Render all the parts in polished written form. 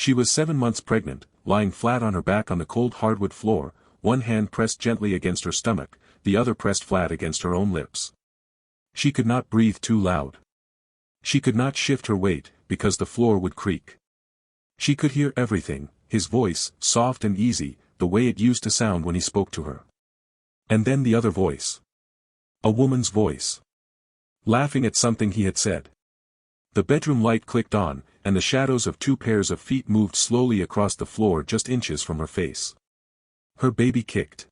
She was 7 months pregnant, lying flat on her back on the cold hardwood floor, one hand pressed gently against her stomach, the other pressed flat against her own lips. She could not breathe too loud. She could not shift her weight, because the floor would creak. She could hear everything, his voice, soft and easy, the way it used to sound when he spoke to her. And then the other voice. A woman's voice. Laughing at something he had said. The bedroom light clicked on, and the shadows of 2 pairs of feet moved slowly across the floor just inches from her face. Her baby kicked.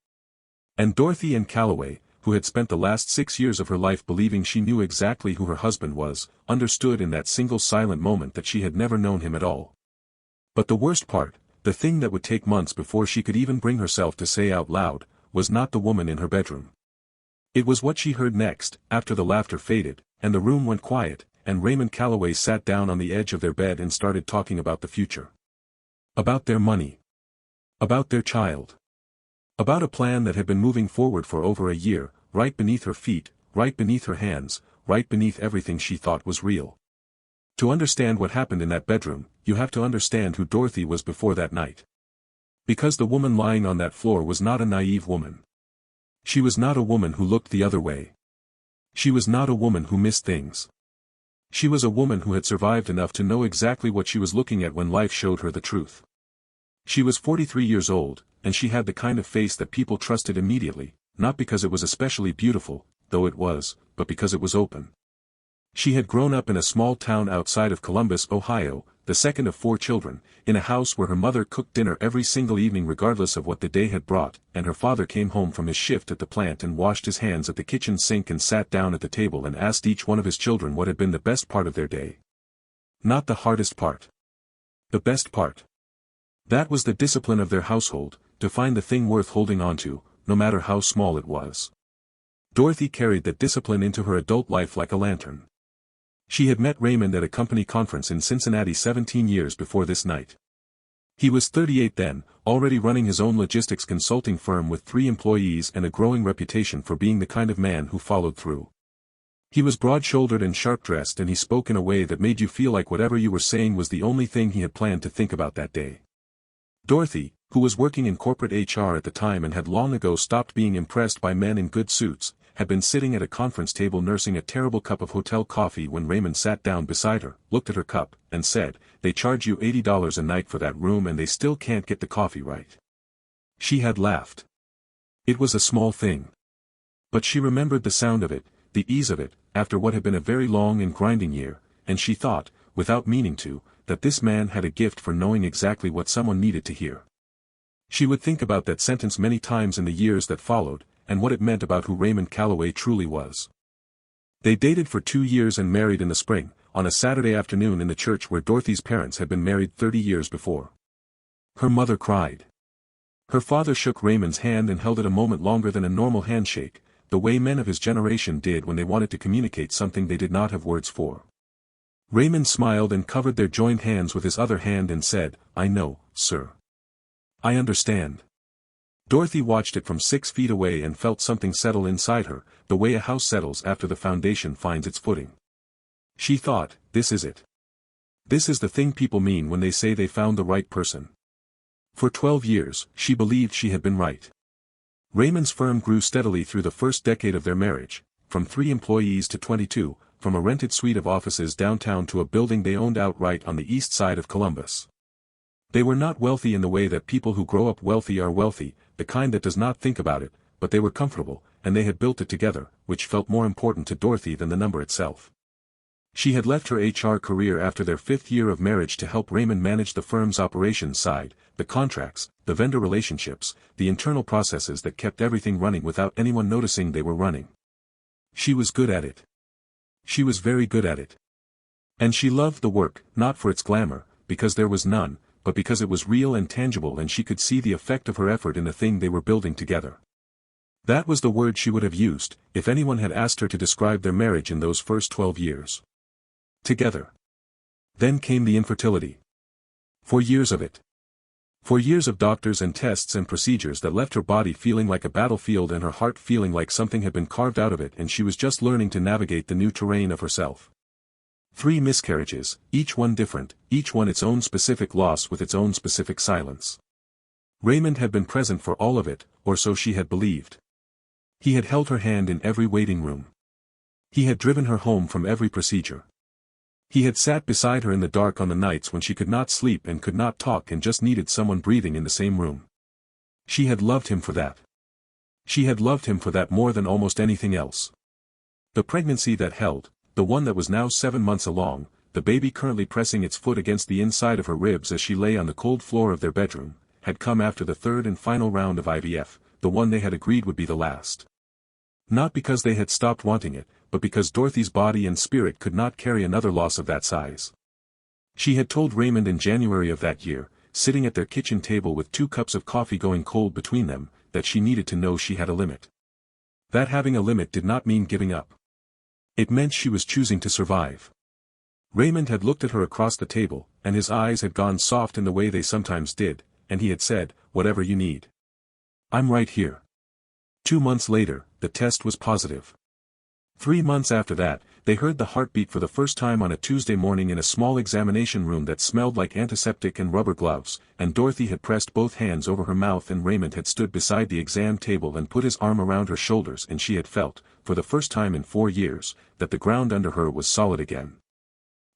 And Dorothy and Calloway, who had spent the last 6 years of her life believing she knew exactly who her husband was, understood in that single silent moment that she had never known him at all. But the worst part, the thing that would take months before she could even bring herself to say out loud, was not the woman in her bedroom. It was what she heard next, after the laughter faded, and the room went quiet, and Raymond Calloway sat down on the edge of their bed and started talking about the future. About their money. About their child. About a plan that had been moving forward for over a year, right beneath her feet, right beneath her hands, right beneath everything she thought was real. To understand what happened in that bedroom, you have to understand who Dorothy was before that night. Because the woman lying on that floor was not a naive woman. She was not a woman who looked the other way. She was not a woman who missed things. She was a woman who had survived enough to know exactly what she was looking at when life showed her the truth. She was 43 years old, and she had the kind of face that people trusted immediately, not because it was especially beautiful, though it was, but because it was open. She had grown up in a small town outside of Columbus, Ohio, the second of 4 children, in a house where her mother cooked dinner every single evening regardless of what the day had brought, and her father came home from his shift at the plant and washed his hands at the kitchen sink and sat down at the table and asked each one of his children what had been the best part of their day. Not the hardest part. The best part. That was the discipline of their household, to find the thing worth holding on to, no matter how small it was. Dorothy carried that discipline into her adult life like a lantern. She had met Raymond at a company conference in Cincinnati 17 years before this night. He was 38 then, already running his own logistics consulting firm with 3 employees and a growing reputation for being the kind of man who followed through. He was broad-shouldered and sharp-dressed, and he spoke in a way that made you feel like whatever you were saying was the only thing he had planned to think about that day. Dorothy, who was working in corporate HR at the time and had long ago stopped being impressed by men in good suits, had been sitting at a conference table nursing a terrible cup of hotel coffee when Raymond sat down beside her, looked at her cup, and said, "They charge you $80 a night for that room and they still can't get the coffee right." She had laughed. It was a small thing. But she remembered the sound of it, the ease of it, after what had been a very long and grinding year, and she thought, without meaning to, that this man had a gift for knowing exactly what someone needed to hear. She would think about that sentence many times in the years that followed, and what it meant about who Raymond Calloway truly was. They dated for 2 years and married in the spring, on a Saturday afternoon in the church where Dorothy's parents had been married 30 years before. Her mother cried. Her father shook Raymond's hand and held it a moment longer than a normal handshake, the way men of his generation did when they wanted to communicate something they did not have words for. Raymond smiled and covered their joined hands with his other hand and said, "I know, sir. I understand." Dorothy watched it from 6 feet away and felt something settle inside her, the way a house settles after the foundation finds its footing. She thought, this is it. This is the thing people mean when they say they found the right person. For 12 years, she believed she had been right. Raymond's firm grew steadily through the first decade of their marriage, from 3 employees to 22, from a rented suite of offices downtown to a building they owned outright on the east side of Columbus. They were not wealthy in the way that people who grow up wealthy are wealthy, the kind that does not think about it, but they were comfortable, and they had built it together, which felt more important to Dorothy than the number itself. She had left her HR career after their 5th year of marriage to help Raymond manage the firm's operations side, the contracts, the vendor relationships, the internal processes that kept everything running without anyone noticing they were running. She was good at it. She was very good at it. And she loved the work, not for its glamour, because there was none, but because it was real and tangible and she could see the effect of her effort in the thing they were building together. That was the word she would have used, if anyone had asked her to describe their marriage in those first 12 years. Together. Then came the infertility. 4 years of it. 4 years of doctors and tests and procedures that left her body feeling like a battlefield and her heart feeling like something had been carved out of it, and she was just learning to navigate the new terrain of herself. 3 miscarriages, each one different, each one its own specific loss with its own specific silence. Raymond had been present for all of it, or so she had believed. He had held her hand in every waiting room. He had driven her home from every procedure. He had sat beside her in the dark on the nights when she could not sleep and could not talk and just needed someone breathing in the same room. She had loved him for that. She had loved him for that more than almost anything else. The pregnancy that held, the one that was now 7 months along, the baby currently pressing its foot against the inside of her ribs as she lay on the cold floor of their bedroom, had come after the third and final round of IVF, the one they had agreed would be the last. Not because they had stopped wanting it, but because Dorothy's body and spirit could not carry another loss of that size. She had told Raymond in January of that year, sitting at their kitchen table with 2 cups of coffee going cold between them, that she needed to know she had a limit. That having a limit did not mean giving up. It meant she was choosing to survive. Raymond had looked at her across the table, and his eyes had gone soft in the way they sometimes did, and he had said, "Whatever you need. I'm right here." 2 months later, the test was positive. 3 months after that, they heard the heartbeat for the first time on a Tuesday morning in a small examination room that smelled like antiseptic and rubber gloves, and Dorothy had pressed both hands over her mouth and Raymond had stood beside the exam table and put his arm around her shoulders and she had felt, for the first time in 4 years, that the ground under her was solid again.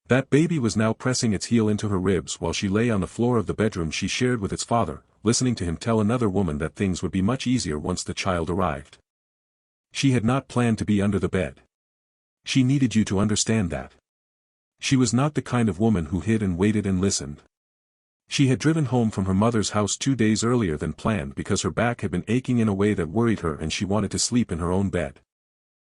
That baby was now pressing its heel into her ribs while she lay on the floor of the bedroom she shared with its father, listening to him tell another woman that things would be much easier once the child arrived. She had not planned to be under the bed. She needed you to understand that. She was not the kind of woman who hid and waited and listened. She had driven home from her mother's house 2 days earlier than planned because her back had been aching in a way that worried her and she wanted to sleep in her own bed.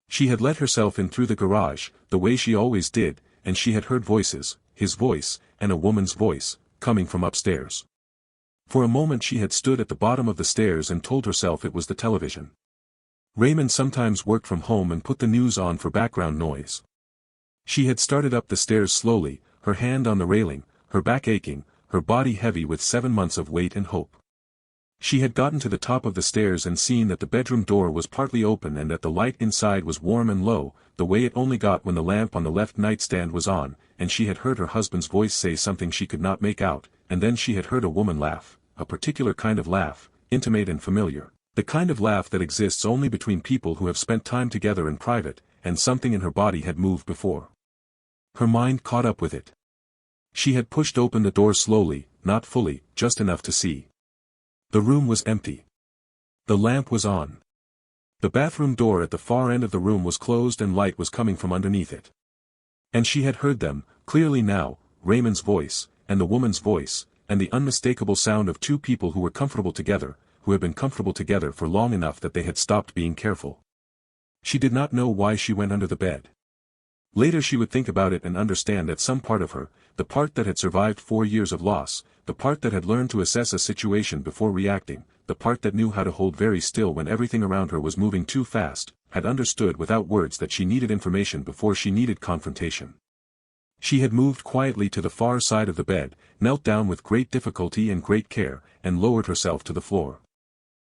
She had let herself in through the garage, the way she always did, and she had heard voices, his voice, and a woman's voice, coming from upstairs. For a moment she had stood at the bottom of the stairs and told herself it was the television. Raymond sometimes worked from home and put the news on for background noise. She had started up the stairs slowly, her hand on the railing, her back aching, her body heavy with 7 months of weight and hope. She had gotten to the top of the stairs and seen that the bedroom door was partly open and that the light inside was warm and low, the way it only got when the lamp on the left nightstand was on, and she had heard her husband's voice say something she could not make out, and then she had heard a woman laugh, a particular kind of laugh, intimate and familiar, the kind of laugh that exists only between people who have spent time together in private, and something in her body had moved before. Her mind caught up with it. She had pushed open the door slowly, not fully, just enough to see. The room was empty. The lamp was on. The bathroom door at the far end of the room was closed and light was coming from underneath it. And she had heard them, clearly now, Raymond's voice, and the woman's voice, and the unmistakable sound of 2 people who were comfortable together, who had been comfortable together for long enough that they had stopped being careful. She did not know why she went under the bed. Later she would think about it and understand that some part of her, the part that had survived 4 years of loss, the part that had learned to assess a situation before reacting, the part that knew how to hold very still when everything around her was moving too fast, had understood without words that she needed information before she needed confrontation. She had moved quietly to the far side of the bed, knelt down with great difficulty and great care, and lowered herself to the floor.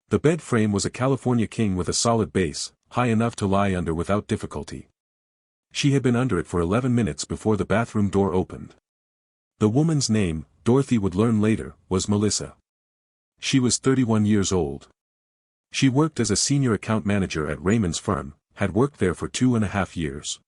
The bed frame was a California king with a solid base, high enough to lie under without difficulty. She had been under it for 11 minutes before the bathroom door opened. The woman's name, Dorothy would learn later, was Melissa. She was 31 years old. She worked as a senior account manager at Raymond's firm, had worked there for 2.5 years.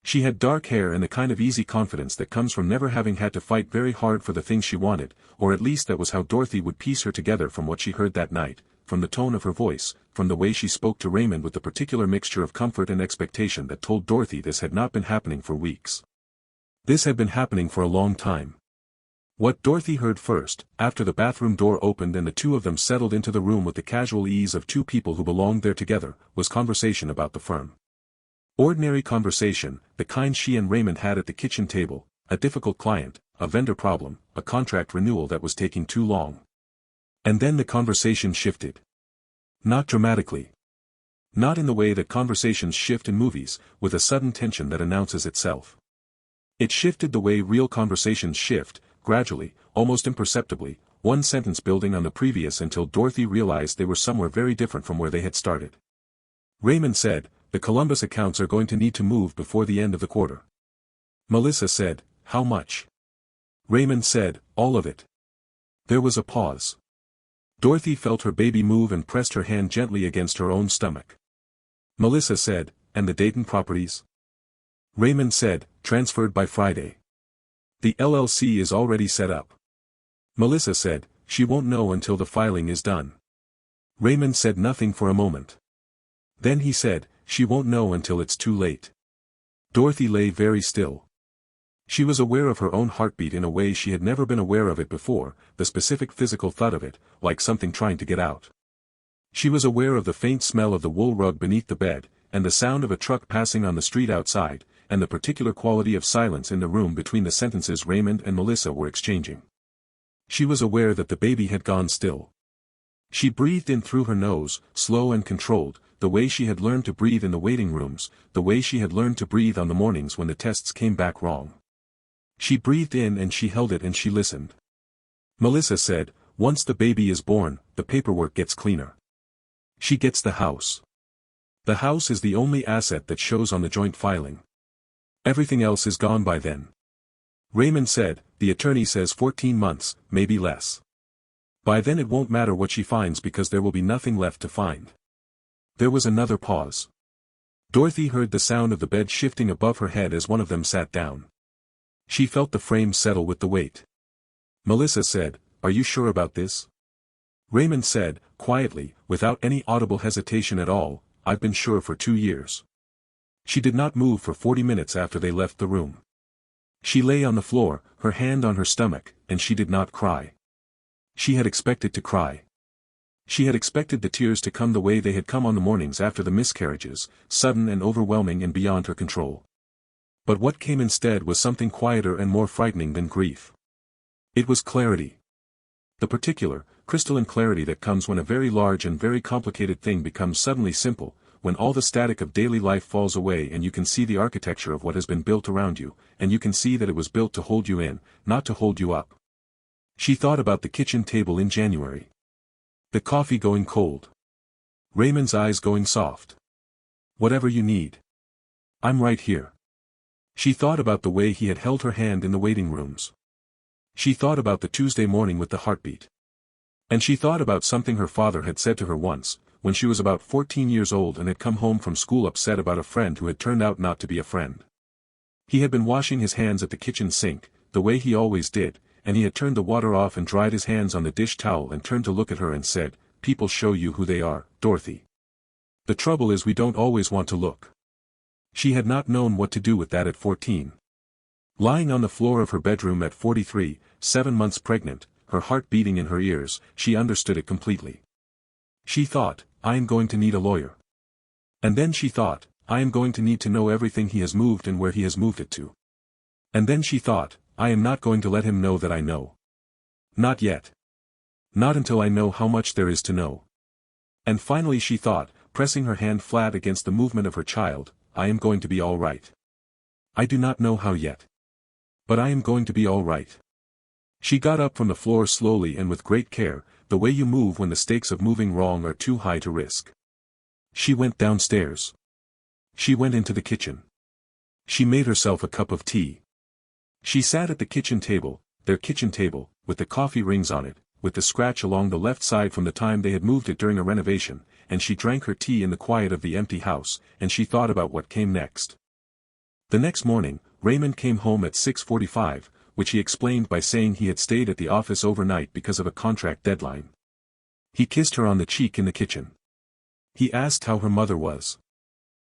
She had dark hair and the kind of easy confidence that comes from never having had to fight very hard for the things she wanted, or at least that was how Dorothy would piece her together from what she heard that night, from the tone of her voice, from the way she spoke to Raymond with the particular mixture of comfort and expectation that told Dorothy this had not been happening for weeks. This had been happening for a long time. What Dorothy heard first, after the bathroom door opened and the 2 of them settled into the room with the casual ease of 2 people who belonged there together, was conversation about the firm. Ordinary conversation, the kind she and Raymond had at the kitchen table, a difficult client, a vendor problem, a contract renewal that was taking too long. And then the conversation shifted. Not dramatically. Not in the way that conversations shift in movies, with a sudden tension that announces itself. It shifted the way real conversations shift, gradually, almost imperceptibly, one sentence building on the previous until Dorothy realized they were somewhere very different from where they had started. Raymond said, "The Columbus accounts are going to need to move before the end of the quarter." Melissa said, "How much?" Raymond said, "All of it." There was a pause. Dorothy felt her baby move and pressed her hand gently against her own stomach. Melissa said, "And the Dayton properties?" Raymond said, "Transferred by Friday. The LLC is already set up." Melissa said, "She won't know until the filing is done." Raymond said nothing for a moment. Then he said, "She won't know until it's too late." Dorothy lay very still. She was aware of her own heartbeat in a way she had never been aware of it before, the specific physical thud of it, like something trying to get out. She was aware of the faint smell of the wool rug beneath the bed, and the sound of a truck passing on the street outside, and the particular quality of silence in the room between the sentences Raymond and Melissa were exchanging. She was aware that the baby had gone still. She breathed in through her nose, slow and controlled, the way she had learned to breathe in the waiting rooms, the way she had learned to breathe on the mornings when the tests came back wrong. She breathed in and she held it and she listened. Melissa said, "Once the baby is born, the paperwork gets cleaner. She gets the house. The house is the only asset that shows on the joint filing. Everything else is gone by then." Raymond said, "The attorney says 14 months, maybe less. By then it won't matter what she finds because there will be nothing left to find." There was another pause. Dorothy heard the sound of the bed shifting above her head as one of them sat down. She felt the frame settle with the weight. Melissa said, "Are you sure about this?" Raymond said, quietly, without any audible hesitation at all, "I've been sure for 2 years." She did not move for 40 minutes after they left the room. She lay on the floor, her hand on her stomach, and she did not cry. She had expected to cry. She had expected the tears to come the way they had come on the mornings after the miscarriages, sudden and overwhelming and beyond her control. But what came instead was something quieter and more frightening than grief. It was clarity. The particular, crystalline clarity that comes when a very large and very complicated thing becomes suddenly simple, when all the static of daily life falls away and you can see the architecture of what has been built around you, and you can see that it was built to hold you in, not to hold you up. She thought about the kitchen table in January. The coffee going cold. Raymond's eyes going soft. "Whatever you need. I'm right here." She thought about the way he had held her hand in the waiting rooms. She thought about the Tuesday morning with the heartbeat. And she thought about something her father had said to her once, when she was about 14 years old and had come home from school upset about a friend who had turned out not to be a friend. He had been washing his hands at the kitchen sink, the way he always did, and he had turned the water off and dried his hands on the dish towel and turned to look at her and said, "People show you who they are, Dorothy. The trouble is we don't always want to look." She had not known what to do with that at 14. Lying on the floor of her bedroom at 43, 7 months pregnant, her heart beating in her ears, she understood it completely. She thought, "I am going to need a lawyer." And then she thought, "I am going to need to know everything he has moved and where he has moved it to." And then she thought, "I am not going to let him know that I know. Not yet. Not until I know how much there is to know." And finally she thought, pressing her hand flat against the movement of her child, "I am going to be all right. I do not know how yet. But I am going to be all right." She got up from the floor slowly and with great care, the way you move when the stakes of moving wrong are too high to risk. She went downstairs. She went into the kitchen. She made herself a cup of tea. She sat at the kitchen table, their kitchen table, with the coffee rings on it, with the scratch along the left side from the time they had moved it during a renovation, and she drank her tea in the quiet of the empty house, and she thought about what came next. The next morning, Raymond came home at 6:45, which he explained by saying he had stayed at the office overnight because of a contract deadline. He kissed her on the cheek in the kitchen. He asked how her mother was.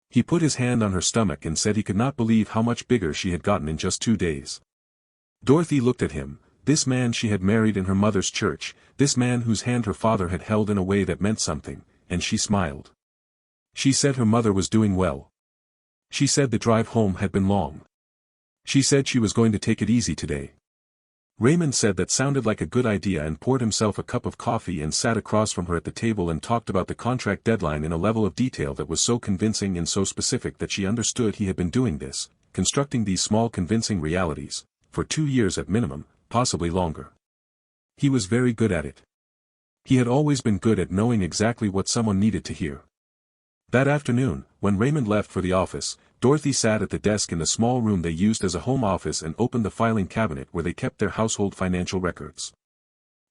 He put his hand on her stomach and said he could not believe how much bigger she had gotten in just 2 days. Dorothy looked at him, this man she had married in her mother's church, this man whose hand her father had held in a way that meant something, and she smiled. She said her mother was doing well. She said the drive home had been long. She said she was going to take it easy today. Raymond said that sounded like a good idea and poured himself a cup of coffee and sat across from her at the table and talked about the contract deadline in a level of detail that was so convincing and so specific that she understood he had been doing this, constructing these small convincing realities, for 2 years at minimum, possibly longer. He was very good at it. He had always been good at knowing exactly what someone needed to hear. That afternoon, when Raymond left for the office, Dorothy sat at the desk in the small room they used as a home office and opened the filing cabinet where they kept their household financial records.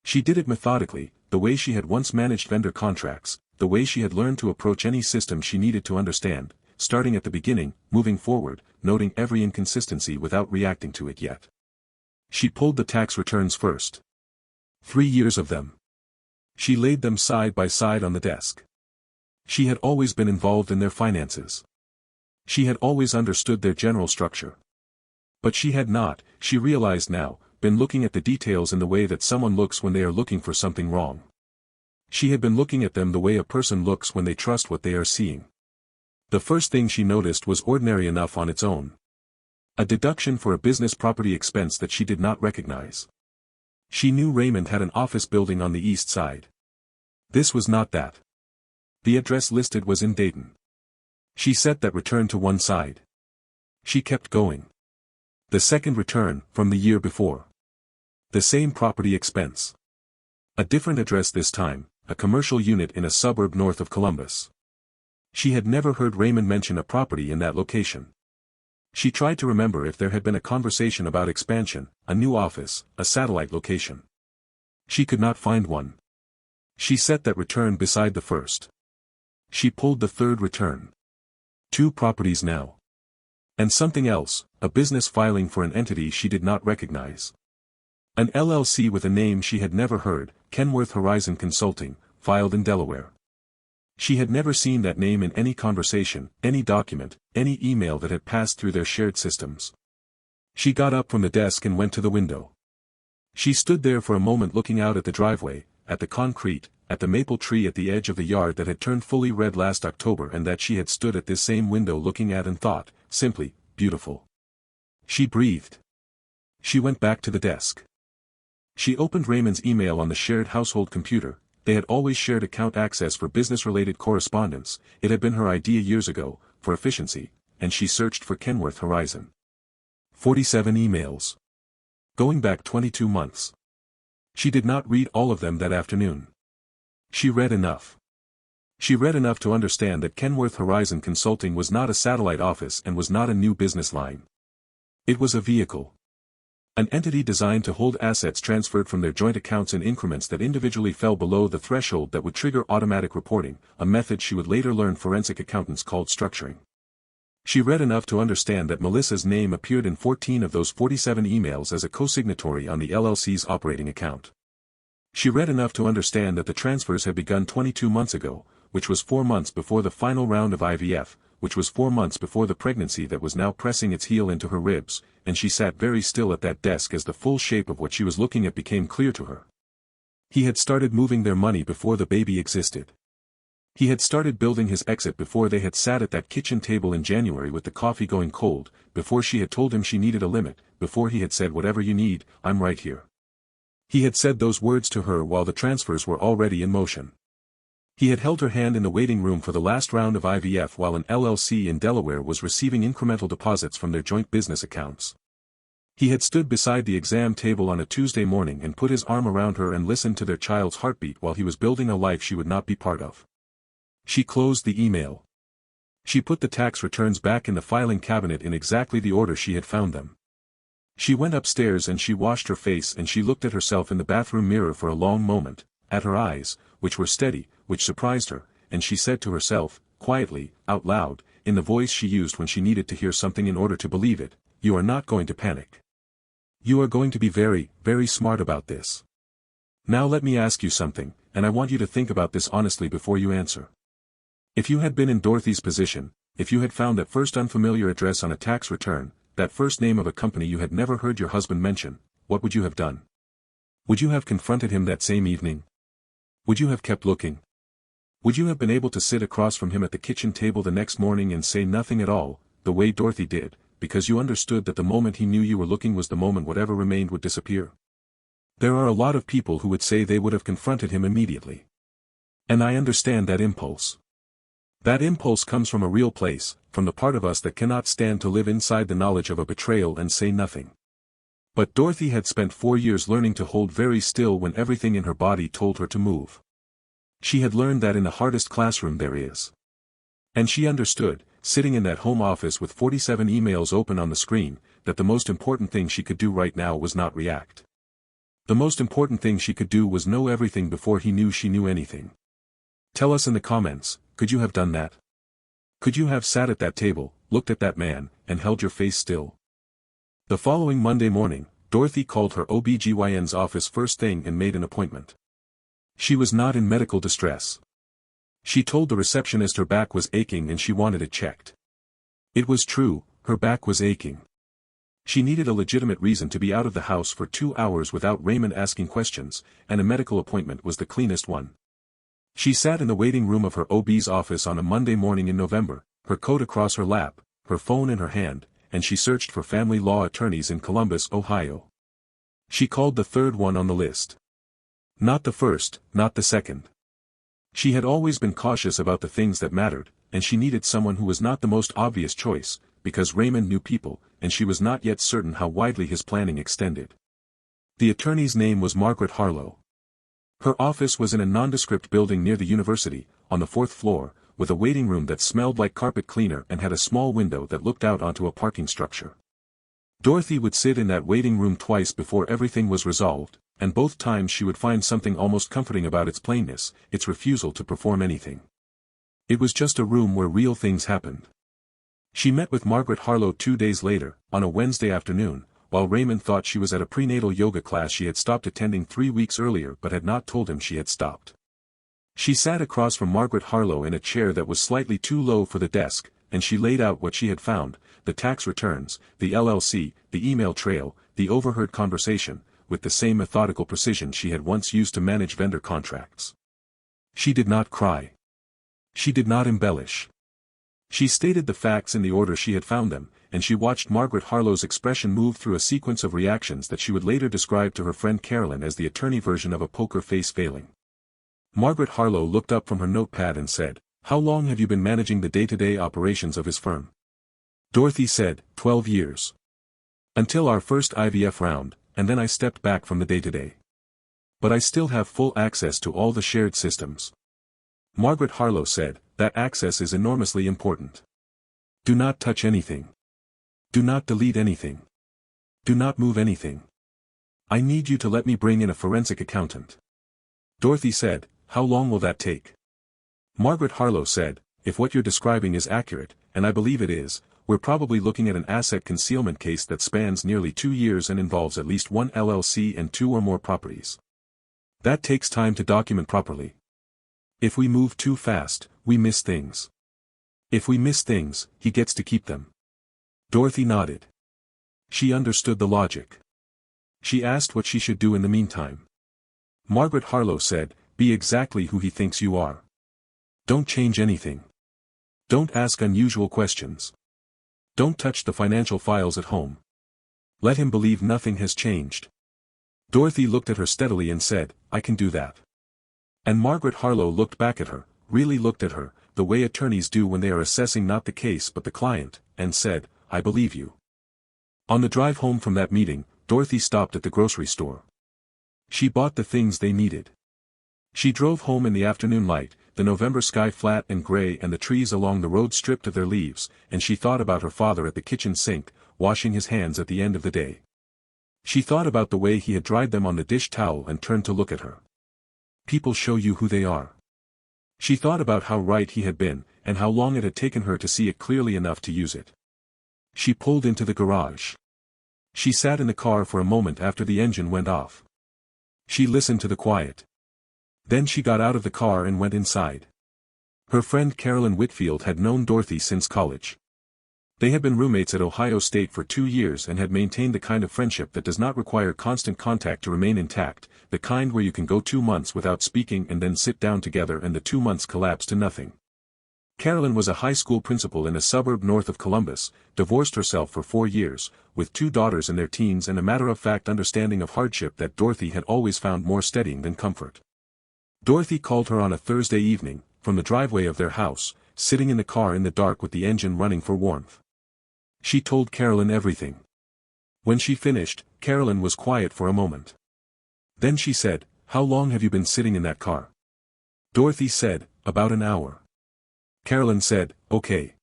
She did it methodically, the way she had once managed vendor contracts, the way she had learned to approach any system she needed to understand, starting at the beginning, moving forward, noting every inconsistency without reacting to it yet. She pulled the tax returns first. 3 years of them. She laid them side by side on the desk. She had always been involved in their finances. She had always understood their general structure. But she had not, she realized now, been looking at the details in the way that someone looks when they are looking for something wrong. She had been looking at them the way a person looks when they trust what they are seeing. The first thing she noticed was ordinary enough on its own. A deduction for a business property expense that she did not recognize. She knew Raymond had an office building on the east side. This was not that. The address listed was in Dayton. She set that return to one side. She kept going. The second return, from the year before. The same property expense. A different address this time, a commercial unit in a suburb north of Columbus. She had never heard Raymond mention a property in that location. She tried to remember if there had been a conversation about expansion, a new office, a satellite location. She could not find one. She set that return beside the first. She pulled the third return. 2 properties now. And something else, a business filing for an entity she did not recognize. An LLC with a name she had never heard, Kenworth Horizon Consulting, filed in Delaware. She had never seen that name in any conversation, any document, any email that had passed through their shared systems. She got up from the desk and went to the window. She stood there for a moment looking out at the driveway, at the concrete, at the maple tree at the edge of the yard that had turned fully red last October and that she had stood at this same window looking at and thought, simply, beautiful. She breathed. She went back to the desk. She opened Raymond's email on the shared household computer. They had always shared account access for business-related correspondence. It had been her idea years ago, for efficiency, and she searched for Kenworth Horizon. 47 emails. Going back 22 months. She did not read all of them that afternoon. She read enough. She read enough to understand that Kenworth Horizon Consulting was not a satellite office and was not a new business line. It was a vehicle. An entity designed to hold assets transferred from their joint accounts in increments that individually fell below the threshold that would trigger automatic reporting, a method she would later learn forensic accountants called structuring. She read enough to understand that Melissa's name appeared in 14 of those 47 emails as a co-signatory on the LLC's operating account. She read enough to understand that the transfers had begun 22 months ago, which was 4 months before the final round of IVF, which was 4 months before the pregnancy that was now pressing its heel into her ribs, and she sat very still at that desk as the full shape of what she was looking at became clear to her. He had started moving their money before the baby existed. He had started building his exit before they had sat at that kitchen table in January with the coffee going cold, before she had told him she needed a limit, before he had said whatever you need, I'm right here. He had said those words to her while the transfers were already in motion. He had held her hand in the waiting room for the last round of IVF while an LLC in Delaware was receiving incremental deposits from their joint business accounts. He had stood beside the exam table on a Tuesday morning and put his arm around her and listened to their child's heartbeat while he was building a life she would not be part of. She closed the email. She put the tax returns back in the filing cabinet in exactly the order she had found them. She went upstairs and she washed her face and she looked at herself in the bathroom mirror for a long moment, at her eyes, which were steady, which surprised her, and she said to herself, quietly, out loud, in the voice she used when she needed to hear something in order to believe it, you are not going to panic. You are going to be very, very smart about this. Now let me ask you something, and I want you to think about this honestly before you answer. If you had been in Dorothy's position, if you had found that first unfamiliar address on a tax return, that first name of a company you had never heard your husband mention, what would you have done? Would you have confronted him that same evening? Would you have kept looking? Would you have been able to sit across from him at the kitchen table the next morning and say nothing at all, the way Dorothy did, because you understood that the moment he knew you were looking was the moment whatever remained would disappear? There are a lot of people who would say they would have confronted him immediately. And I understand that impulse. That impulse comes from a real place, from the part of us that cannot stand to live inside the knowledge of a betrayal and say nothing. But Dorothy had spent 4 years learning to hold very still when everything in her body told her to move. She had learned that in the hardest classroom there is. And she understood, sitting in that home office with 47 emails open on the screen, that the most important thing she could do right now was not react. The most important thing she could do was know everything before he knew she knew anything. Tell us in the comments, could you have done that? Could you have sat at that table, looked at that man, and held your face still? The following Monday morning, Dorothy called her OBGYN's office first thing and made an appointment. She was not in medical distress. She told the receptionist her back was aching and she wanted it checked. It was true, her back was aching. She needed a legitimate reason to be out of the house for 2 hours without Raymond asking questions, and a medical appointment was the cleanest one. She sat in the waiting room of her OB's office on a Monday morning in November, her coat across her lap, her phone in her hand, and she searched for family law attorneys in Columbus, Ohio. She called the third one on the list. Not the first, not the second. She had always been cautious about the things that mattered, and she needed someone who was not the most obvious choice, because Raymond knew people, and she was not yet certain how widely his planning extended. The attorney's name was Margaret Harlow. Her office was in a nondescript building near the university, on the 4th floor, with a waiting room that smelled like carpet cleaner and had a small window that looked out onto a parking structure. Dorothy would sit in that waiting room twice before everything was resolved, and both times she would find something almost comforting about its plainness, its refusal to perform anything. It was just a room where real things happened. She met with Margaret Harlow 2 days later, on a Wednesday afternoon, while Raymond thought she was at a prenatal yoga class she had stopped attending 3 weeks earlier but had not told him she had stopped. She sat across from Margaret Harlow in a chair that was slightly too low for the desk, and she laid out what she had found: the tax returns, the LLC, the email trail, the overheard conversation, with the same methodical precision she had once used to manage vendor contracts. She did not cry. She did not embellish. She stated the facts in the order she had found them, and she watched Margaret Harlow's expression move through a sequence of reactions that she would later describe to her friend Carolyn as the attorney version of a poker face failing. Margaret Harlow looked up from her notepad and said, "How long have you been managing the day-to-day operations of his firm?" Dorothy said, 12 years. Until our first IVF round, and then I stepped back from the day-to-day. But I still have full access to all the shared systems. Margaret Harlow said, "That access is enormously important. Do not touch anything. Do not delete anything. Do not move anything. I need you to let me bring in a forensic accountant." Dorothy said, "How long will that take?" Margaret Harlow said, "If what you're describing is accurate, and I believe it is, we're probably looking at an asset concealment case that spans nearly 2 years and involves at least 1 LLC and 2 or more properties. That takes time to document properly. If we move too fast, we miss things. If we miss things, he gets to keep them." Dorothy nodded. She understood the logic. She asked what she should do in the meantime. Margaret Harlow said, "Be exactly who he thinks you are. Don't change anything. Don't ask unusual questions. Don't touch the financial files at home. Let him believe nothing has changed." Dorothy looked at her steadily and said, "I can do that." And Margaret Harlow looked back at her, really looked at her, the way attorneys do when they are assessing not the case but the client, and said, "I believe you." On the drive home from that meeting, Dorothy stopped at the grocery store. She bought the things they needed. She drove home in the afternoon light, the November sky flat and gray and the trees along the road stripped of their leaves, and she thought about her father at the kitchen sink, washing his hands at the end of the day. She thought about the way he had dried them on the dish towel and turned to look at her. People show you who they are. She thought about how right he had been, and how long it had taken her to see it clearly enough to use it. She pulled into the garage. She sat in the car for a moment after the engine went off. She listened to the quiet. Then she got out of the car and went inside. Her friend Carolyn Whitfield had known Dorothy since college. They had been roommates at Ohio State for 2 years and had maintained the kind of friendship that does not require constant contact to remain intact, the kind where you can go 2 months without speaking and then sit down together and the 2 months collapse to nothing. Carolyn was a high school principal in a suburb north of Columbus, divorced herself for 4 years, with 2 daughters in their teens and a matter-of-fact understanding of hardship that Dorothy had always found more steadying than comfort. Dorothy called her on a Thursday evening, from the driveway of their house, sitting in the car in the dark with the engine running for warmth. She told Carolyn everything. When she finished, Carolyn was quiet for a moment. Then she said, "How long have you been sitting in that car?" Dorothy said, "About an hour." Carolyn said, "Okay.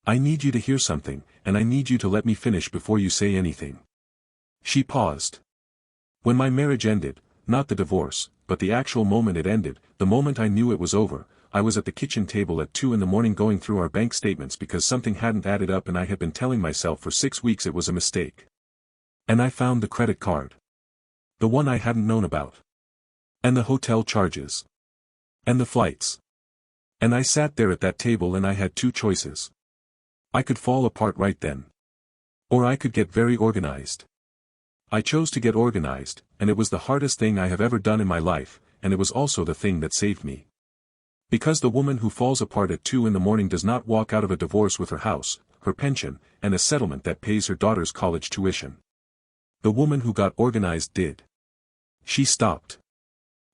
I need you to hear something, and I need you to let me finish before you say anything. She paused. When my marriage ended, not the divorce, but the actual moment it ended, the moment I knew it was over, I was at the kitchen table at 2 a.m. going through our bank statements because something hadn't added up and I had been telling myself for 6 weeks it was a mistake. And I found the credit card. The one I hadn't known about. And the hotel charges. And the flights. And I sat there at that table and I had two choices. I could fall apart right then. Or I could get very organized. I chose to get organized, and it was the hardest thing I have ever done in my life, and it was also the thing that saved me. Because the woman who falls apart at 2 a.m. does not walk out of a divorce with her house, her pension, and a settlement that pays her daughter's college tuition. The woman who got organized did. She stopped.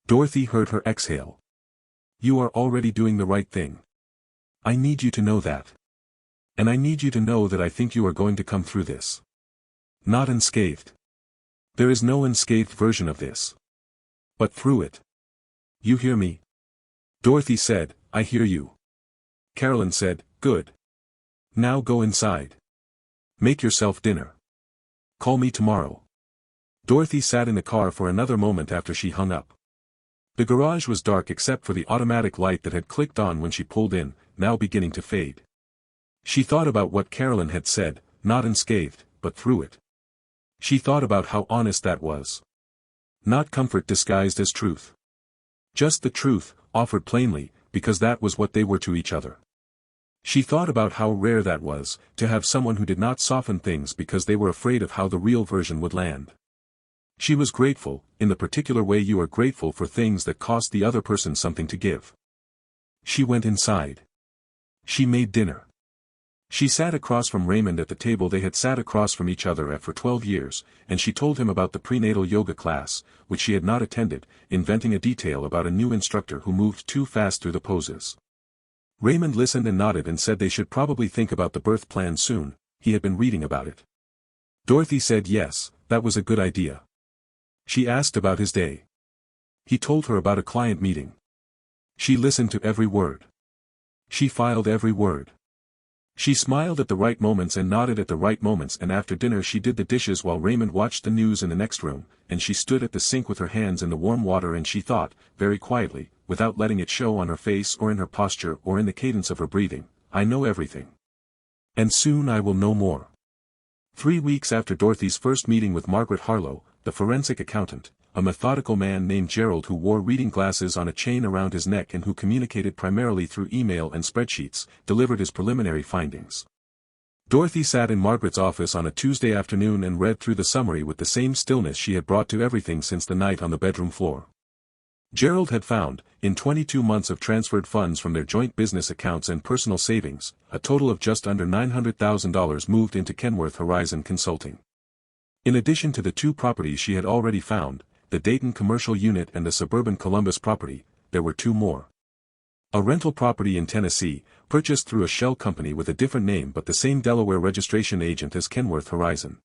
Dorothy heard her exhale. You are already doing the right thing. I need you to know that. And I need you to know that I think you are going to come through this. Not unscathed. There is no unscathed version of this. But through it. You hear me? Dorothy said, I hear you. Carolyn said, good. Now go inside. Make yourself dinner. Call me tomorrow. Dorothy sat in the car for another moment after she hung up. The garage was dark except for the automatic light that had clicked on when she pulled in, now beginning to fade. She thought about what Carolyn had said, not unscathed, but through it. She thought about how honest that was. Not comfort disguised as truth. Just the truth, offered plainly, because that was what they were to each other. She thought about how rare that was, to have someone who did not soften things because they were afraid of how the real version would land. She was grateful, in the particular way you are grateful for things that cost the other person something to give. She went inside. She made dinner. She sat across from Raymond at the table they had sat across from each other at for 12 years, and she told him about the prenatal yoga class, which she had not attended, inventing a detail about a new instructor who moved too fast through the poses. Raymond listened and nodded and said they should probably think about the birth plan soon, he had been reading about it. Dorothy said yes, that was a good idea. She asked about his day. He told her about a client meeting. She listened to every word. She filed every word. She smiled at the right moments and nodded at the right moments, and after dinner she did the dishes while Raymond watched the news in the next room, and she stood at the sink with her hands in the warm water and she thought, very quietly, without letting it show on her face or in her posture or in the cadence of her breathing, I know everything. And soon I will know more. 3 weeks after Dorothy's first meeting with Margaret Harlow, the forensic accountant, a methodical man named Gerald who wore reading glasses on a chain around his neck and who communicated primarily through email and spreadsheets, delivered his preliminary findings. Dorothy sat in Margaret's office on a Tuesday afternoon and read through the summary with the same stillness she had brought to everything since the night on the bedroom floor. Gerald had found, in 22 months of transferred funds from their joint business accounts and personal savings, a total of just under $900,000 moved into Kenworth Horizon Consulting. In addition to the 2 properties she had already found, the Dayton commercial unit and the suburban Columbus property, there were 2 more. A rental property in Tennessee, purchased through a shell company with a different name but the same Delaware registration agent as Kenworth Horizon.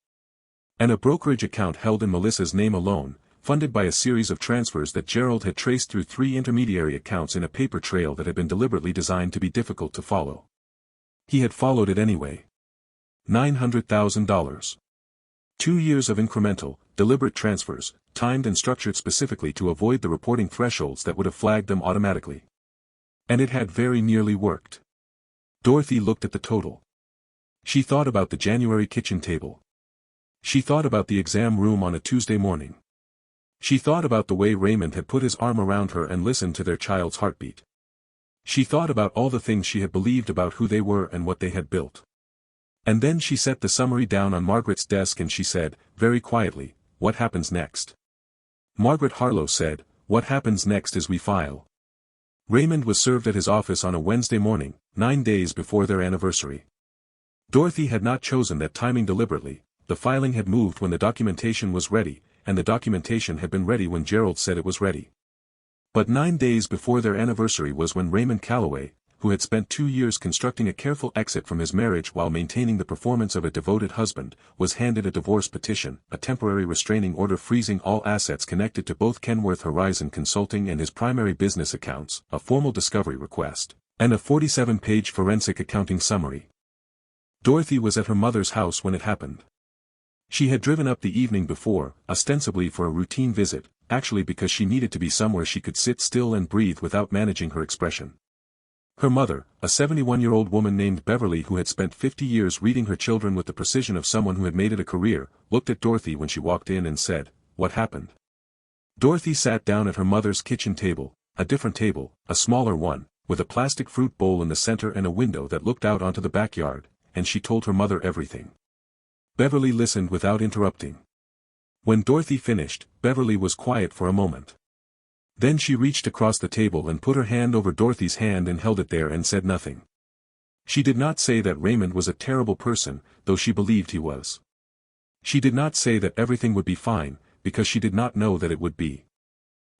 And a brokerage account held in Melissa's name alone, funded by a series of transfers that Gerald had traced through 3 intermediary accounts in a paper trail that had been deliberately designed to be difficult to follow. He had followed it anyway. $900,000. 2 years of incremental, deliberate transfers, timed and structured specifically to avoid the reporting thresholds that would have flagged them automatically. And it had very nearly worked. Dorothy looked at the total. She thought about the January kitchen table. She thought about the exam room on a Tuesday morning. She thought about the way Raymond had put his arm around her and listened to their child's heartbeat. She thought about all the things she had believed about who they were and what they had built. And then she set the summary down on Margaret's desk and she said, very quietly, what happens next? Margaret Harlow said, what happens next is we file. Raymond was served at his office on a Wednesday morning, 9 days before their anniversary. Dorothy had not chosen that timing deliberately, the filing had moved when the documentation was ready, and the documentation had been ready when Gerald said it was ready. But 9 days before their anniversary was when Raymond Calloway, who had spent 2 years constructing a careful exit from his marriage while maintaining the performance of a devoted husband, was handed a divorce petition, a temporary restraining order freezing all assets connected to both Kenworth Horizon Consulting and his primary business accounts, a formal discovery request, and a 47-page forensic accounting summary. Dorothy was at her mother's house when it happened. She had driven up the evening before, ostensibly for a routine visit, actually because she needed to be somewhere she could sit still and breathe without managing her expression. Her mother, a 71-year-old woman named Beverly who had spent 50 years reading her children with the precision of someone who had made it a career, looked at Dorothy when she walked in and said, "What happened?" Dorothy sat down at her mother's kitchen table, a different table, a smaller one, with a plastic fruit bowl in the center and a window that looked out onto the backyard, and she told her mother everything. Beverly listened without interrupting. When Dorothy finished, Beverly was quiet for a moment. Then she reached across the table and put her hand over Dorothy's hand and held it there and said nothing. She did not say that Raymond was a terrible person, though she believed he was. She did not say that everything would be fine, because she did not know that it would be.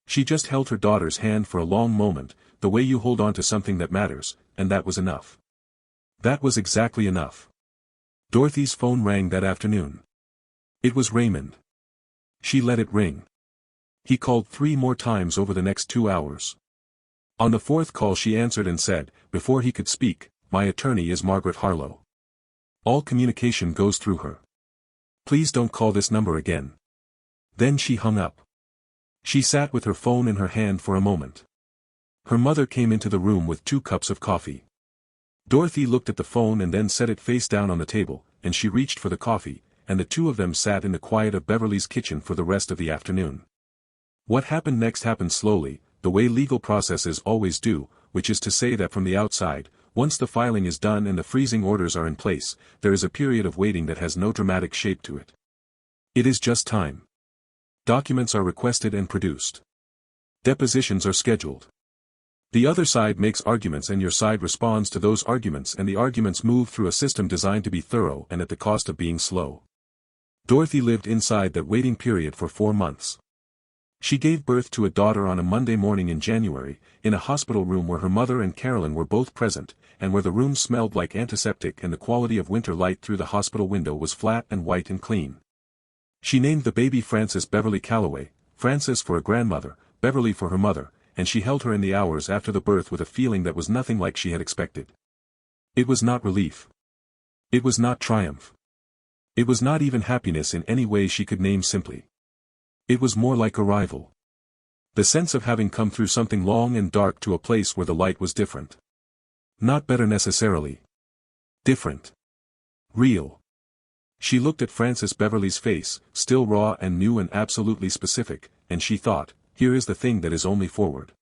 She just held her daughter's hand for a long moment, the way you hold on to something that matters, and that was enough. That was exactly enough. Dorothy's phone rang that afternoon. It was Raymond. She let it ring. He called 3 more times over the next 2 hours. On the 4th call she answered and said, before he could speak, "My attorney is Margaret Harlow. All communication goes through her. Please don't call this number again." Then she hung up. She sat with her phone in her hand for a moment. Her mother came into the room with 2 cups of coffee. Dorothy looked at the phone and then set it face down on the table, and she reached for the coffee, and the 2 of them sat in the quiet of Beverly's kitchen for the rest of the afternoon. What happened next happened slowly, the way legal processes always do, which is to say that from the outside, once the filing is done and the freezing orders are in place, there is a period of waiting that has no dramatic shape to it. It is just time. Documents are requested and produced. Depositions are scheduled. The other side makes arguments and your side responds to those arguments, and the arguments move through a system designed to be thorough and at the cost of being slow. Dorothy lived inside that waiting period for 4 months. She gave birth to a daughter on a Monday morning in January, in a hospital room where her mother and Carolyn were both present, and where the room smelled like antiseptic and the quality of winter light through the hospital window was flat and white and clean. She named the baby Frances Beverly Calloway, Frances for a grandmother, Beverly for her mother, and she held her in the hours after the birth with a feeling that was nothing like she had expected. It was not relief. It was not triumph. It was not even happiness in any way she could name simply. It was more like arrival. The sense of having come through something long and dark to a place where the light was different. Not better necessarily. Different. Real. She looked at Frances Beverly's face, still raw and new and absolutely specific, and she thought, here is the thing that is only forward.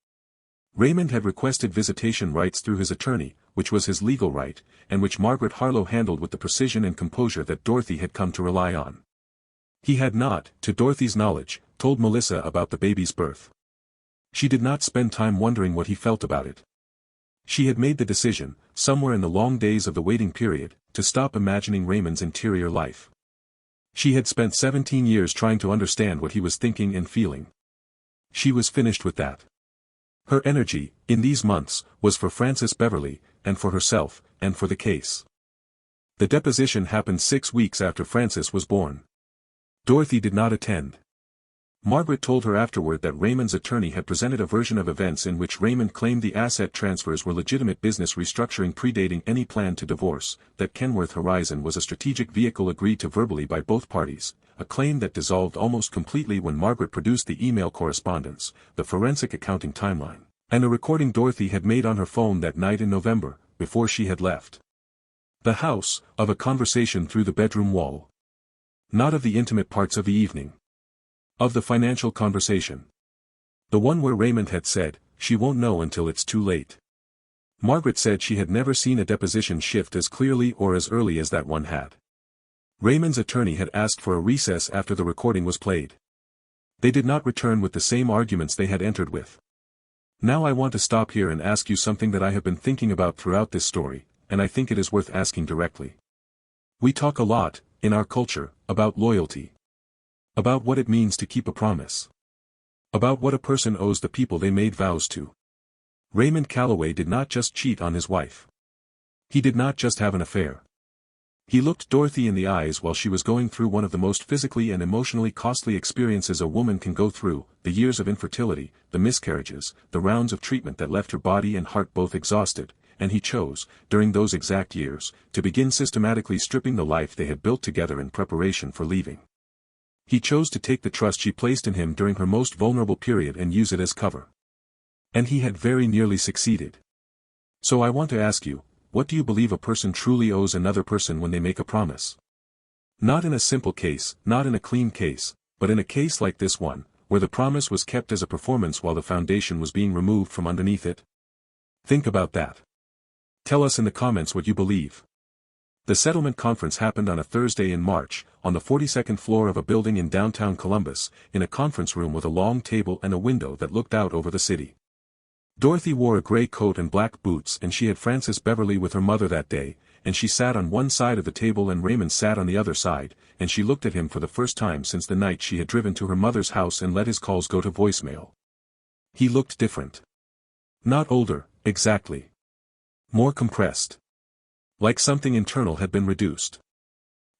Raymond had requested visitation rights through his attorney, which was his legal right, and which Margaret Harlow handled with the precision and composure that Dorothy had come to rely on. He had not, to Dorothy's knowledge, told Melissa about the baby's birth. She did not spend time wondering what he felt about it. She had made the decision, somewhere in the long days of the waiting period, to stop imagining Raymond's interior life. She had spent 17 years trying to understand what he was thinking and feeling. She was finished with that. Her energy, in these months, was for Frances Beverly, and for herself, and for the case. The deposition happened 6 weeks after Frances was born. Dorothy did not attend. Margaret told her afterward that Raymond's attorney had presented a version of events in which Raymond claimed the asset transfers were legitimate business restructuring predating any plan to divorce, that Kenworth Horizon was a strategic vehicle agreed to verbally by both parties, a claim that dissolved almost completely when Margaret produced the email correspondence, the forensic accounting timeline, and a recording Dorothy had made on her phone that night in November, before she had left the house, of a conversation through the bedroom wall. Not of the intimate parts of the evening. Of the financial conversation. The one where Raymond had said, "She won't know until it's too late." Margaret said she had never seen a deposition shift as clearly or as early as that one had. Raymond's attorney had asked for a recess after the recording was played. They did not return with the same arguments they had entered with. Now I want to stop here and ask you something that I have been thinking about throughout this story, and I think it is worth asking directly. We talk a lot, in our culture, about loyalty. About what it means to keep a promise. About what a person owes the people they made vows to. Raymond Calloway did not just cheat on his wife. He did not just have an affair. He looked Dorothy in the eyes while she was going through one of the most physically and emotionally costly experiences a woman can go through, the years of infertility, the miscarriages, the rounds of treatment that left her body and heart both exhausted, and he chose, during those exact years, to begin systematically stripping the life they had built together in preparation for leaving. He chose to take the trust she placed in him during her most vulnerable period and use it as cover. And he had very nearly succeeded. So I want to ask you, what do you believe a person truly owes another person when they make a promise? Not in a simple case, not in a clean case, but in a case like this one, where the promise was kept as a performance while the foundation was being removed from underneath it? Think about that. Tell us in the comments what you believe. The settlement conference happened on a Thursday in March, on the 42nd floor of a building in downtown Columbus, in a conference room with a long table and a window that looked out over the city. Dorothy wore a gray coat and black boots, and she had Frances Beverly with her mother that day, and she sat on one side of the table and Raymond sat on the other side, and she looked at him for the first time since the night she had driven to her mother's house and let his calls go to voicemail. He looked different. Not older, exactly. More compressed. Like something internal had been reduced.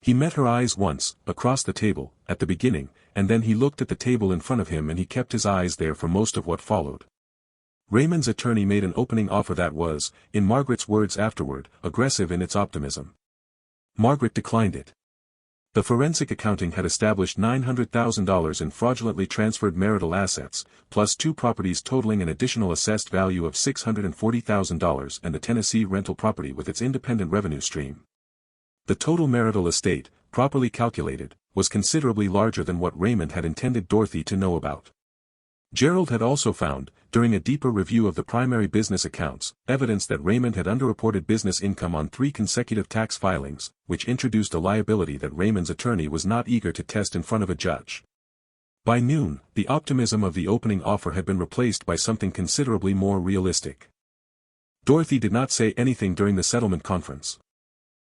He met her eyes once, across the table, at the beginning, and then he looked at the table in front of him and he kept his eyes there for most of what followed. Raymond's attorney made an opening offer that was, in Margaret's words afterward, aggressive in its optimism. Margaret declined it. The forensic accounting had established $900,000 in fraudulently transferred marital assets, plus 2 properties totaling an additional assessed value of $640,000 and the Tennessee rental property with its independent revenue stream. The total marital estate, properly calculated, was considerably larger than what Raymond had intended Dorothy to know about. Gerald had also found, during a deeper review of the primary business accounts, evidence that Raymond had underreported business income on 3 consecutive tax filings, which introduced a liability that Raymond's attorney was not eager to test in front of a judge. By noon, the optimism of the opening offer had been replaced by something considerably more realistic. Dorothy did not say anything during the settlement conference.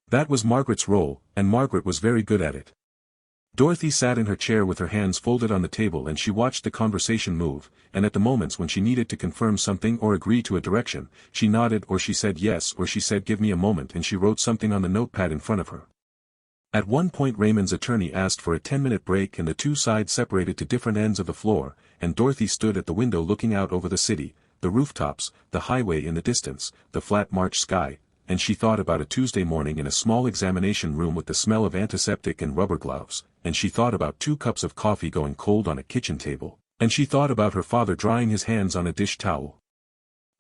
That was Margaret's role, and Margaret was very good at it. Dorothy sat in her chair with her hands folded on the table and she watched the conversation move, and at the moments when she needed to confirm something or agree to a direction, she nodded or she said yes or she said give me a moment and she wrote something on the notepad in front of her. At one point Raymond's attorney asked for a 10-minute break and the two sides separated to different ends of the floor, and Dorothy stood at the window looking out over the city, the rooftops, the highway in the distance, the flat March sky, and she thought about a Tuesday morning in a small examination room with the smell of antiseptic and rubber gloves, and she thought about 2 cups of coffee going cold on a kitchen table, and she thought about her father drying his hands on a dish towel.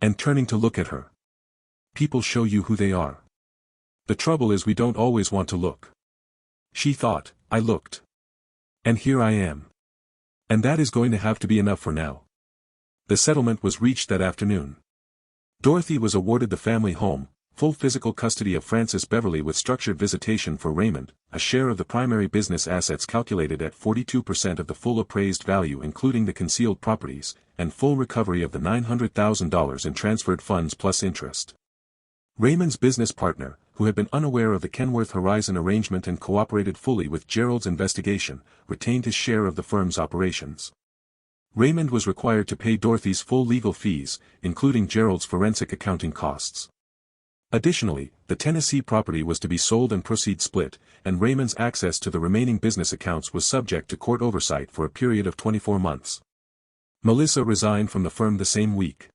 And turning to look at her. People show you who they are. The trouble is we don't always want to look. She thought, I looked. And here I am. And that is going to have to be enough for now. The settlement was reached that afternoon. Dorothy was awarded the family home, full physical custody of Frances Beverly with structured visitation for Raymond, a share of the primary business assets calculated at 42% of the full appraised value including the concealed properties, and full recovery of the $900,000 in transferred funds plus interest. Raymond's business partner, who had been unaware of the Kenworth Horizon arrangement and cooperated fully with Gerald's investigation, retained his share of the firm's operations. Raymond was required to pay Dorothy's full legal fees, including Gerald's forensic accounting costs. Additionally, the Tennessee property was to be sold and proceeds split, and Raymond's access to the remaining business accounts was subject to court oversight for a period of 24 months. Melissa resigned from the firm the same week.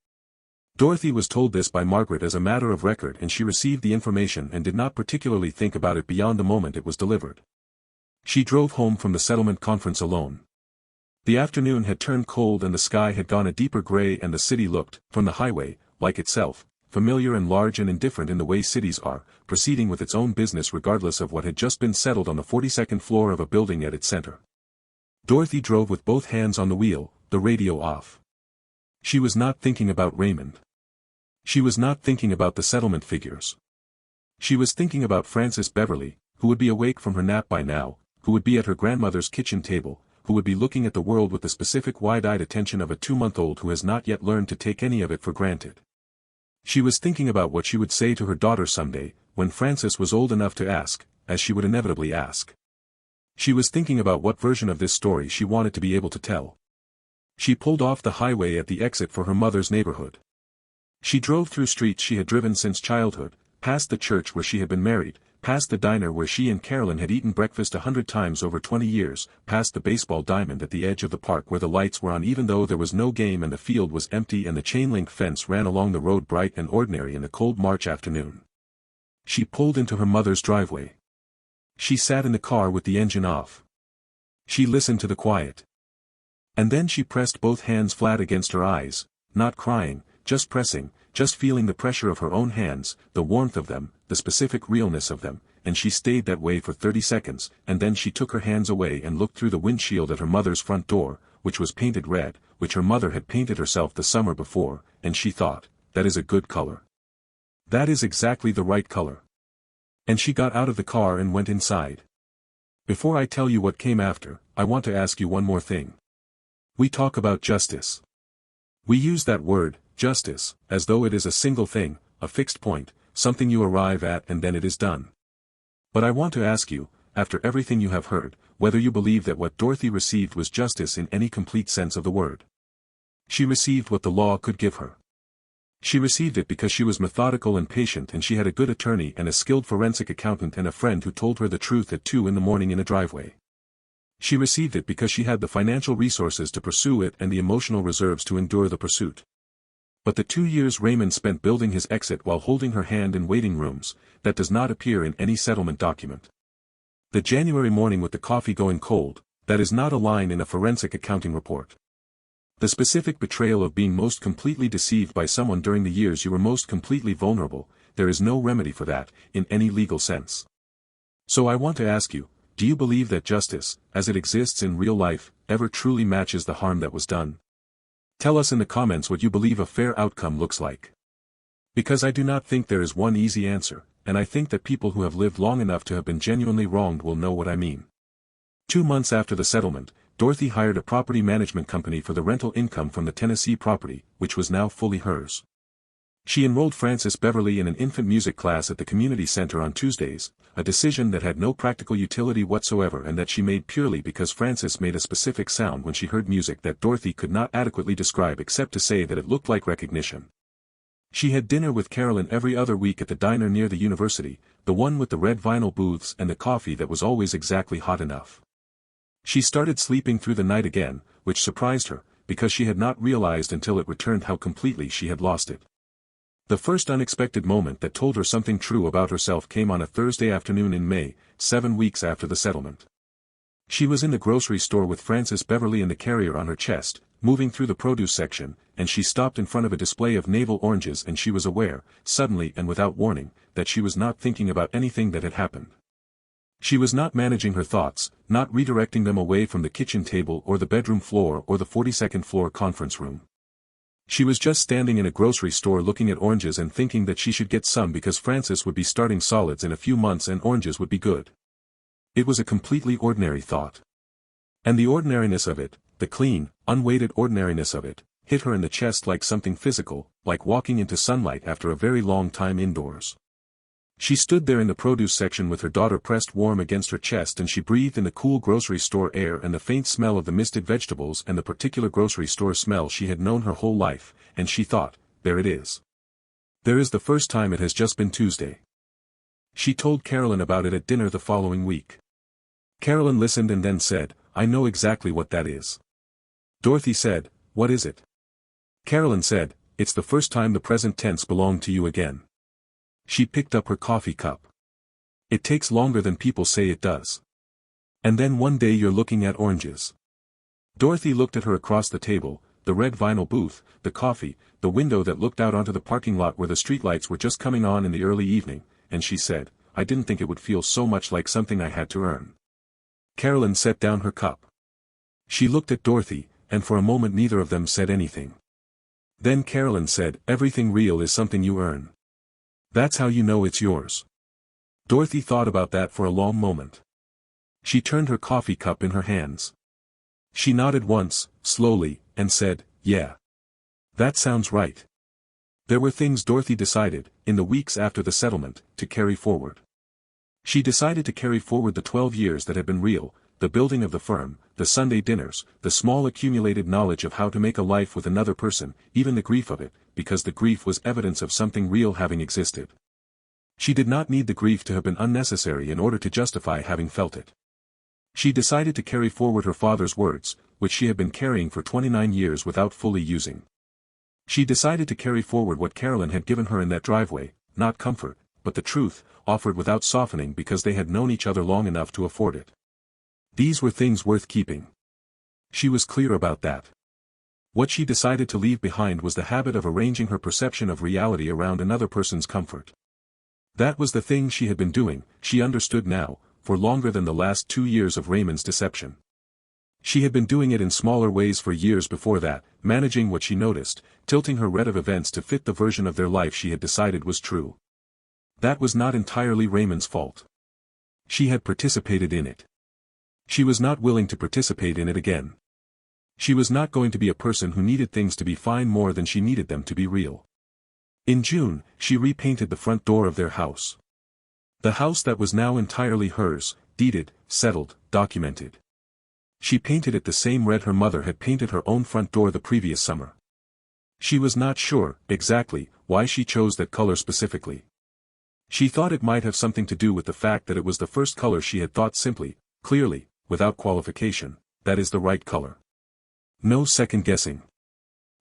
Dorothy was told this by Margaret as a matter of record and she received the information and did not particularly think about it beyond the moment it was delivered. She drove home from the settlement conference alone. The afternoon had turned cold and the sky had gone a deeper gray and the city looked, from the highway, like itself, familiar and large and indifferent in the way cities are, proceeding with its own business regardless of what had just been settled on the 42nd floor of a building at its center. Dorothy drove with both hands on the wheel, the radio off. She was not thinking about Raymond. She was not thinking about the settlement figures. She was thinking about Frances Beverly, who would be awake from her nap by now, who would be at her grandmother's kitchen table, who would be looking at the world with the specific wide-eyed attention of a 2-month-old who has not yet learned to take any of it for granted. She was thinking about what she would say to her daughter someday, when Frances was old enough to ask, as she would inevitably ask. She was thinking about what version of this story she wanted to be able to tell. She pulled off the highway at the exit for her mother's neighborhood. She drove through streets she had driven since childhood, past the church where she had been married, past the diner where she and Carolyn had eaten breakfast 100 times over 20 years, past the baseball diamond at the edge of the park where the lights were on even though there was no game and the field was empty and the chain-link fence ran along the road bright and ordinary in the cold March afternoon. She pulled into her mother's driveway. She sat in the car with the engine off. She listened to the quiet. And then she pressed both hands flat against her eyes, not crying, just pressing, just feeling the pressure of her own hands, the warmth of them, the specific realness of them, and she stayed that way for 30 seconds, and then she took her hands away and looked through the windshield at her mother's front door, which was painted red, which her mother had painted herself the summer before, and she thought, that is a good color. That is exactly the right color. And she got out of the car and went inside. Before I tell you what came after, I want to ask you one more thing. We talk about justice. We use that word, justice, as though it is a single thing, a fixed point, something you arrive at and then it is done. But I want to ask you, after everything you have heard, whether you believe that what Dorothy received was justice in any complete sense of the word. She received what the law could give her. She received it because she was methodical and patient and she had a good attorney and a skilled forensic accountant and a friend who told her the truth at 2 a.m. in a driveway. She received it because she had the financial resources to pursue it and the emotional reserves to endure the pursuit. But the 2 years Raymond spent building his exit while holding her hand in waiting rooms, that does not appear in any settlement document. The January morning with the coffee going cold, that is not a line in a forensic accounting report. The specific betrayal of being most completely deceived by someone during the years you were most completely vulnerable, there is no remedy for that, in any legal sense. So I want to ask you, do you believe that justice, as it exists in real life, ever truly matches the harm that was done? Tell us in the comments what you believe a fair outcome looks like. Because I do not think there is one easy answer, and I think that people who have lived long enough to have been genuinely wronged will know what I mean. 2 months after the settlement, Dorothy hired a property management company for the rental income from the Tennessee property, which was now fully hers. She enrolled Frances Beverly in an infant music class at the community center on Tuesdays, a decision that had no practical utility whatsoever and that she made purely because Frances made a specific sound when she heard music that Dorothy could not adequately describe except to say that it looked like recognition. She had dinner with Carolyn every other week at the diner near the university, the one with the red vinyl booths and the coffee that was always exactly hot enough. She started sleeping through the night again, which surprised her, because she had not realized until it returned how completely she had lost it. The first unexpected moment that told her something true about herself came on a Thursday afternoon in May, 7 weeks after the settlement. She was in the grocery store with Frances Beverly and the carrier on her chest, moving through the produce section, and she stopped in front of a display of navel oranges and she was aware, suddenly and without warning, that she was not thinking about anything that had happened. She was not managing her thoughts, not redirecting them away from the kitchen table or the bedroom floor or the 42nd floor conference room. She was just standing in a grocery store looking at oranges and thinking that she should get some because Frances would be starting solids in a few months and oranges would be good. It was a completely ordinary thought. And the ordinariness of it, the clean, unweighted ordinariness of it, hit her in the chest like something physical, like walking into sunlight after a very long time indoors. She stood there in the produce section with her daughter pressed warm against her chest and she breathed in the cool grocery store air and the faint smell of the misted vegetables and the particular grocery store smell she had known her whole life, and she thought, there it is. There is the first time it has just been Tuesday. She told Carolyn about it at dinner the following week. Carolyn listened and then said, I know exactly what that is. Dorothy said, what is it? Carolyn said, it's the first time the present tense belonged to you again. She picked up her coffee cup. It takes longer than people say it does. And then one day you're looking at oranges. Dorothy looked at her across the table, the red vinyl booth, the coffee, the window that looked out onto the parking lot where the streetlights were just coming on in the early evening, and she said, I didn't think it would feel so much like something I had to earn. Carolyn set down her cup. She looked at Dorothy, and for a moment neither of them said anything. Then Carolyn said, everything real is something you earn. That's how you know it's yours. Dorothy thought about that for a long moment. She turned her coffee cup in her hands. She nodded once, slowly, and said, yeah. That sounds right. There were things Dorothy decided, in the weeks after the settlement, to carry forward. She decided to carry forward the 12 years that had been real, the building of the firm, the Sunday dinners, the small accumulated knowledge of how to make a life with another person, even the grief of it, because the grief was evidence of something real having existed. She did not need the grief to have been unnecessary in order to justify having felt it. She decided to carry forward her father's words, which she had been carrying for 29 years without fully using. She decided to carry forward what Carolyn had given her in that driveway, not comfort, but the truth, offered without softening because they had known each other long enough to afford it. These were things worth keeping. She was clear about that. What she decided to leave behind was the habit of arranging her perception of reality around another person's comfort. That was the thing she had been doing, she understood now, for longer than the last 2 years of Raymond's deception. She had been doing it in smaller ways for years before that, managing what she noticed, tilting her read of events to fit the version of their life she had decided was true. That was not entirely Raymond's fault. She had participated in it. She was not willing to participate in it again. She was not going to be a person who needed things to be fine more than she needed them to be real. In June, she repainted the front door of their house. The house that was now entirely hers, deeded, settled, documented. She painted it the same red her mother had painted her own front door the previous summer. She was not sure, exactly, why she chose that color specifically. She thought it might have something to do with the fact that it was the first color she had thought simply, clearly, without qualification, that is the right color. No second guessing.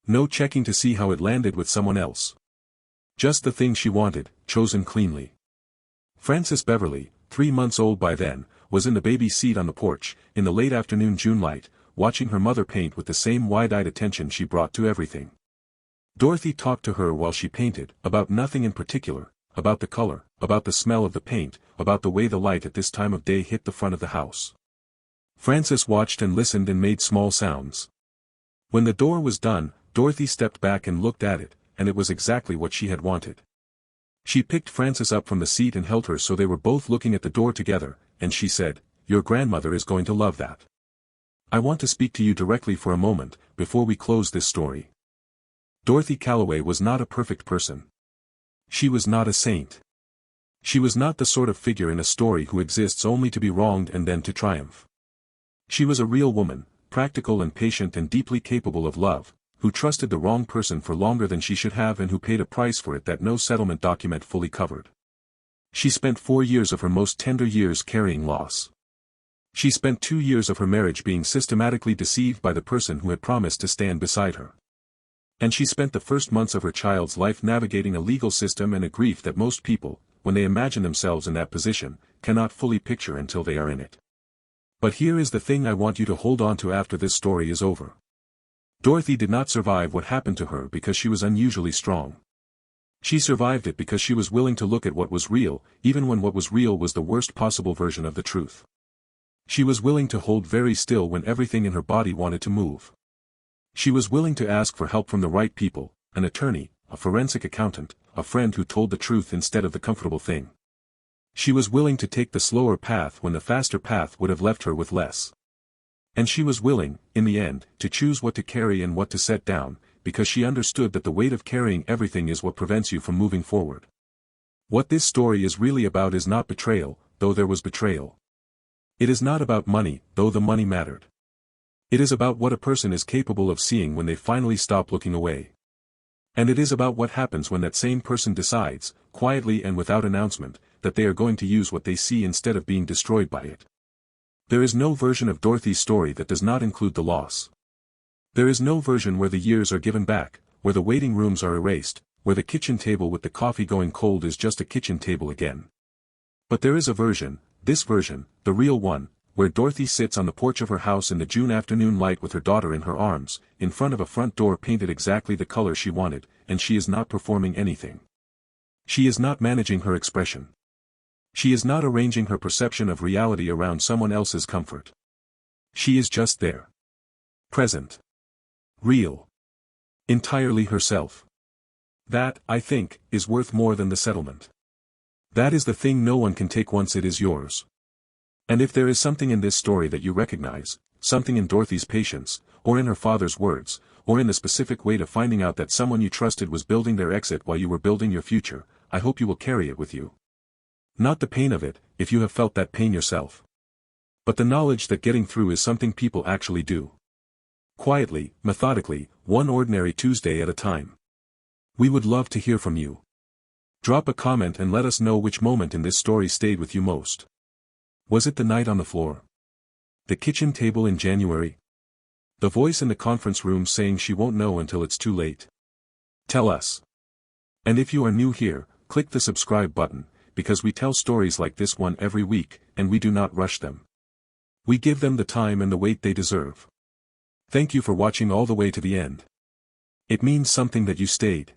No checking to see how it landed with someone else. Just the thing she wanted, chosen cleanly. Frances Beverly, 3 months old by then, was in the baby seat on the porch, in the late afternoon June light, watching her mother paint with the same wide-eyed attention she brought to everything. Dorothy talked to her while she painted, about nothing in particular, about the color, about the smell of the paint, about the way the light at this time of day hit the front of the house. Frances watched and listened and made small sounds. When the door was done, Dorothy stepped back and looked at it, and it was exactly what she had wanted. She picked Frances up from the seat and held her so they were both looking at the door together, and she said, "Your grandmother is going to love that. I want to speak to you directly for a moment, before we close this story." Dorothy Calloway was not a perfect person. She was not a saint. She was not the sort of figure in a story who exists only to be wronged and then to triumph. She was a real woman, practical and patient and deeply capable of love, who trusted the wrong person for longer than she should have and who paid a price for it that no settlement document fully covered. She spent 4 years of her most tender years carrying loss. She spent 2 years of her marriage being systematically deceived by the person who had promised to stand beside her. And she spent the first months of her child's life navigating a legal system and a grief that most people, when they imagine themselves in that position, cannot fully picture until they are in it. But here is the thing I want you to hold on to after this story is over. Dorothy did not survive what happened to her because she was unusually strong. She survived it because she was willing to look at what was real, even when what was real was the worst possible version of the truth. She was willing to hold very still when everything in her body wanted to move. She was willing to ask for help from the right people, an attorney, a forensic accountant, a friend who told the truth instead of the comfortable thing. She was willing to take the slower path when the faster path would have left her with less. And she was willing, in the end, to choose what to carry and what to set down, because she understood that the weight of carrying everything is what prevents you from moving forward. What this story is really about is not betrayal, though there was betrayal. It is not about money, though the money mattered. It is about what a person is capable of seeing when they finally stop looking away. And it is about what happens when that same person decides, quietly and without announcement, that they are going to use what they see instead of being destroyed by it. There is no version of Dorothy's story that does not include the loss. There is no version where the years are given back, where the waiting rooms are erased, where the kitchen table with the coffee going cold is just a kitchen table again. But there is a version, this version, the real one, where Dorothy sits on the porch of her house in the June afternoon light with her daughter in her arms, in front of a front door painted exactly the color she wanted, and she is not performing anything. She is not managing her expression. She is not arranging her perception of reality around someone else's comfort. She is just there. Present. Real. Entirely herself. That, I think, is worth more than the settlement. That is the thing no one can take once it is yours. And if there is something in this story that you recognize, something in Dorothy's patience, or in her father's words, or in the specific way to finding out that someone you trusted was building their exit while you were building your future, I hope you will carry it with you. Not the pain of it, if you have felt that pain yourself. But the knowledge that getting through is something people actually do. Quietly, methodically, one ordinary Tuesday at a time. We would love to hear from you. Drop a comment and let us know which moment in this story stayed with you most. Was it the night on the floor? The kitchen table in January? The voice in the conference room saying she won't know until it's too late? Tell us. And if you are new here, click the subscribe button, because we tell stories like this one every week, and we do not rush them. We give them the time and the weight they deserve. Thank you for watching all the way to the end. It means something that you stayed.